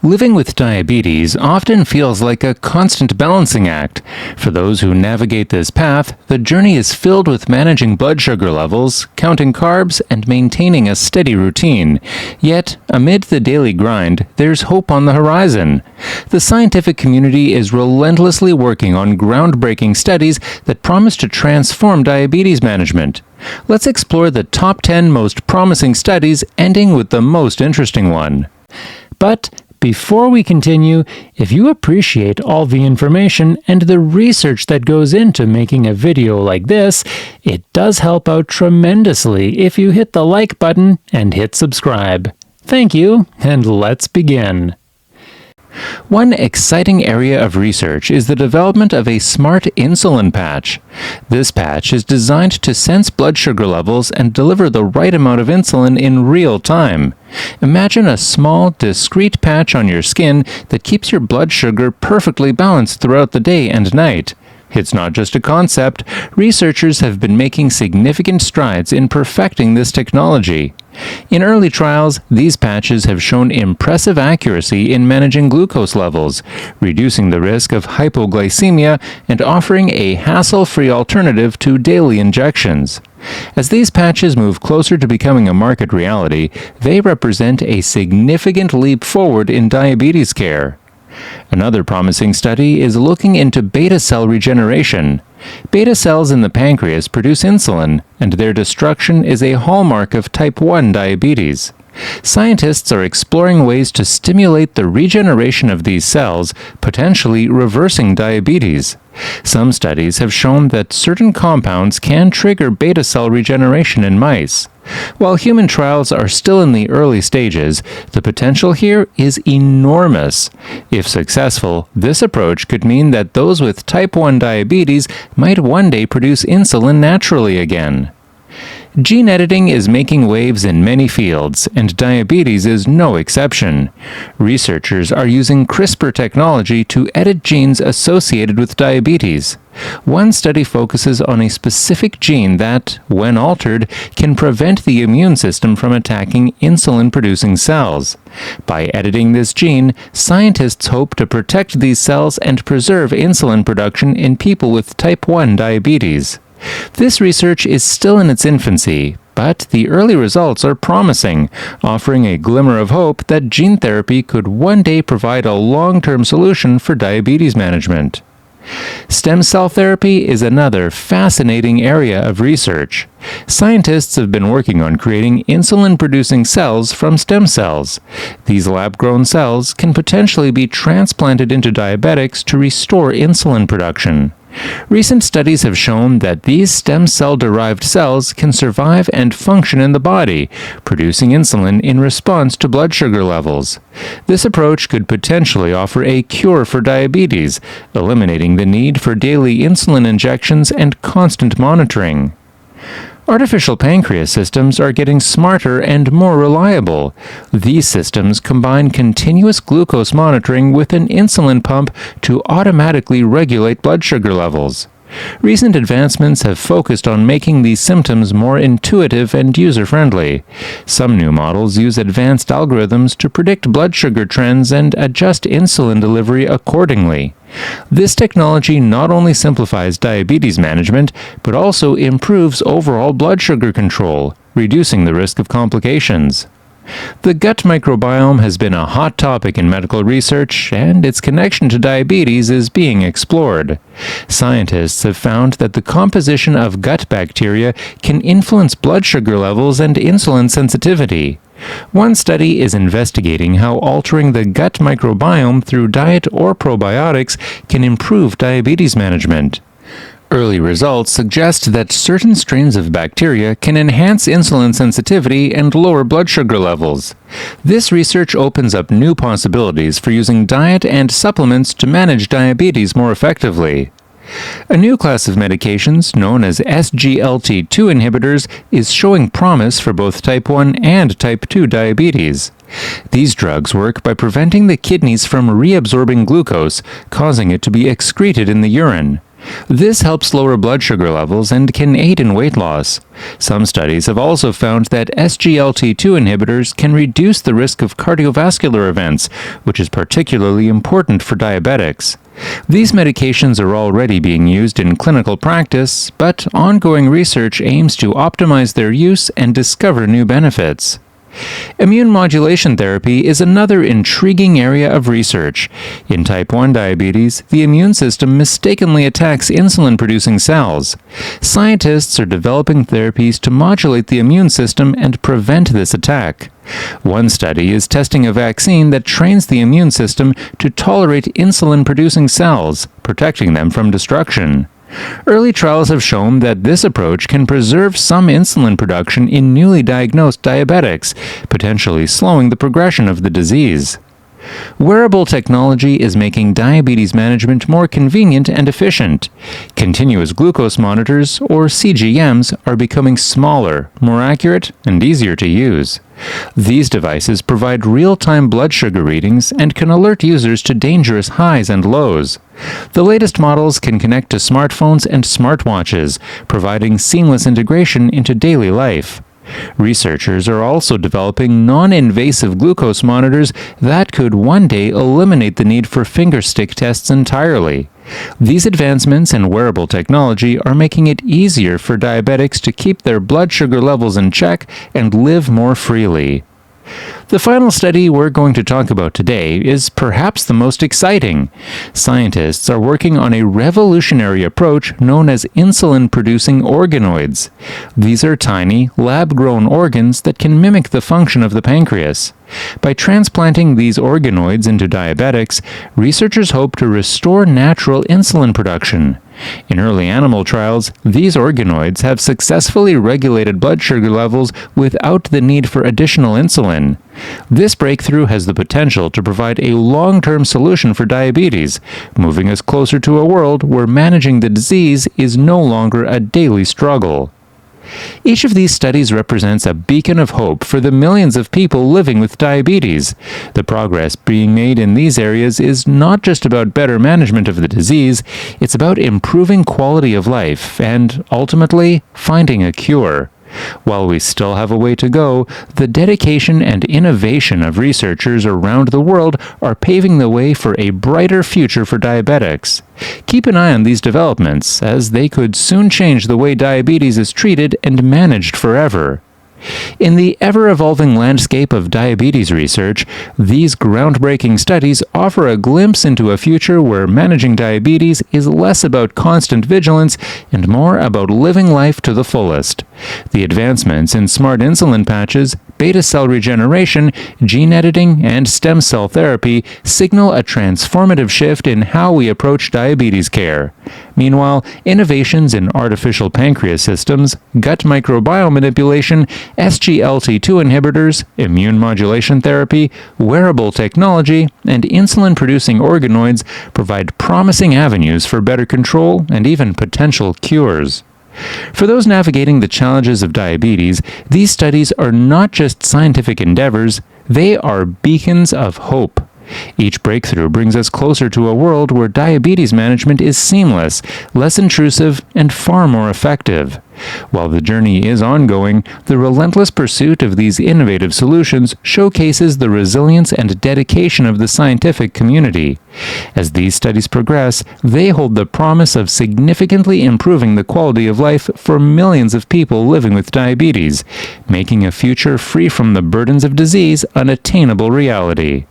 Living with diabetes often feels like a constant balancing act. For those who navigate this path, the journey is filled with managing blood sugar levels, counting carbs, and maintaining a steady routine. Yet, amid the daily grind, there's hope on the horizon. The scientific community is relentlessly working on groundbreaking studies that promise to transform diabetes management. Let's explore the top 10 most promising studies, ending with the most interesting one. But before we continue, if you appreciate all the information and the research that goes into making a video like this, it does help out tremendously if you hit the like button and hit subscribe. Thank you, and let's begin. One exciting area of research is the development of a smart insulin patch. This patch is designed to sense blood sugar levels and deliver the right amount of insulin in real time. Imagine a small, discrete patch on your skin that keeps your blood sugar perfectly balanced throughout the day and night. It's not just a concept. Researchers have been making significant strides in perfecting this technology. In early trials, these patches have shown impressive accuracy in managing glucose levels, reducing the risk of hypoglycemia and offering a hassle-free alternative to daily injections. As these patches move closer to becoming a market reality, they represent a significant leap forward in diabetes care. Another promising study is looking into beta cell regeneration. Beta cells in the pancreas produce insulin, and their destruction is a hallmark of type 1 diabetes. Scientists are exploring ways to stimulate the regeneration of these cells, potentially reversing diabetes. Some studies have shown that certain compounds can trigger beta cell regeneration in mice. While human trials are still in the early stages, the potential here is enormous. If successful, this approach could mean that those with type 1 diabetes might one day produce insulin naturally again. Gene editing is making waves in many fields, and diabetes is no exception. Researchers are using CRISPR technology to edit genes associated with diabetes. One study focuses on a specific gene that, when altered, can prevent the immune system from attacking insulin-producing cells. By editing this gene, scientists hope to protect these cells and preserve insulin production in people with type 1 diabetes. This research is still in its infancy, but the early results are promising, offering a glimmer of hope that gene therapy could one day provide a long-term solution for diabetes management. Stem cell therapy is another fascinating area of research. Scientists have been working on creating insulin-producing cells from stem cells. These lab-grown cells can potentially be transplanted into diabetics to restore insulin production. Recent studies have shown that these stem cell-derived cells can survive and function in the body, producing insulin in response to blood sugar levels. This approach could potentially offer a cure for diabetes, eliminating the need for daily insulin injections and constant monitoring. Artificial pancreas systems are getting smarter and more reliable. These systems combine continuous glucose monitoring with an insulin pump to automatically regulate blood sugar levels. Recent advancements have focused on making these systems more intuitive and user-friendly. Some new models use advanced algorithms to predict blood sugar trends and adjust insulin delivery accordingly. This technology not only simplifies diabetes management, but also improves overall blood sugar control, reducing the risk of complications. The gut microbiome has been a hot topic in medical research, and its connection to diabetes is being explored. Scientists have found that the composition of gut bacteria can influence blood sugar levels and insulin sensitivity. One study is investigating how altering the gut microbiome through diet or probiotics can improve diabetes management. Early results suggest that certain strains of bacteria can enhance insulin sensitivity and lower blood sugar levels. This research opens up new possibilities for using diet and supplements to manage diabetes more effectively. A new class of medications, known as SGLT2 inhibitors, is showing promise for both type 1 and type 2 diabetes. These drugs work by preventing the kidneys from reabsorbing glucose, causing it to be excreted in the urine. This helps lower blood sugar levels and can aid in weight loss. Some studies have also found that SGLT2 inhibitors can reduce the risk of cardiovascular events, which is particularly important for diabetics. These medications are already being used in clinical practice, but ongoing research aims to optimize their use and discover new benefits. Immune modulation therapy is another intriguing area of research. In type 1 diabetes, the immune system mistakenly attacks insulin-producing cells. Scientists are developing therapies to modulate the immune system and prevent this attack. One study is testing a vaccine that trains the immune system to tolerate insulin-producing cells, protecting them from destruction. Early trials have shown that this approach can preserve some insulin production in newly diagnosed diabetics, potentially slowing the progression of the disease. Wearable technology is making diabetes management more convenient and efficient. Continuous glucose monitors, or CGMs, are becoming smaller, more accurate, and easier to use. These devices provide real-time blood sugar readings and can alert users to dangerous highs and lows. The latest models can connect to smartphones and smartwatches, providing seamless integration into daily life. Researchers are also developing non-invasive glucose monitors that could one day eliminate the need for fingerstick tests entirely. These advancements in wearable technology are making it easier for diabetics to keep their blood sugar levels in check and live more freely. The final study we're going to talk about today is perhaps the most exciting. Scientists are working on a revolutionary approach known as insulin-producing organoids. These are tiny, lab-grown organs that can mimic the function of the pancreas. By transplanting these organoids into diabetics, researchers hope to restore natural insulin production. In early animal trials, these organoids have successfully regulated blood sugar levels without the need for additional insulin. This breakthrough has the potential to provide a long-term solution for diabetes, moving us closer to a world where managing the disease is no longer a daily struggle. Each of these studies represents a beacon of hope for the millions of people living with diabetes. The progress being made in these areas is not just about better management of the disease, it's about improving quality of life and, ultimately, finding a cure. While we still have a way to go, the dedication and innovation of researchers around the world are paving the way for a brighter future for diabetics. Keep an eye on these developments, as they could soon change the way diabetes is treated and managed forever. In the ever-evolving landscape of diabetes research, these groundbreaking studies offer a glimpse into a future where managing diabetes is less about constant vigilance and more about living life to the fullest. The advancements in smart insulin patches, beta cell regeneration, gene editing, and stem cell therapy signal a transformative shift in how we approach diabetes care. Meanwhile, innovations in artificial pancreas systems, gut microbiome manipulation, SGLT2 inhibitors, immune modulation therapy, wearable technology, and insulin-producing organoids provide promising avenues for better control and even potential cures. For those navigating the challenges of diabetes, these studies are not just scientific endeavors, they are beacons of hope. Each breakthrough brings us closer to a world where diabetes management is seamless, less intrusive, and far more effective. While the journey is ongoing, the relentless pursuit of these innovative solutions showcases the resilience and dedication of the scientific community. As these studies progress, they hold the promise of significantly improving the quality of life for millions of people living with diabetes, making a future free from the burdens of disease an attainable reality.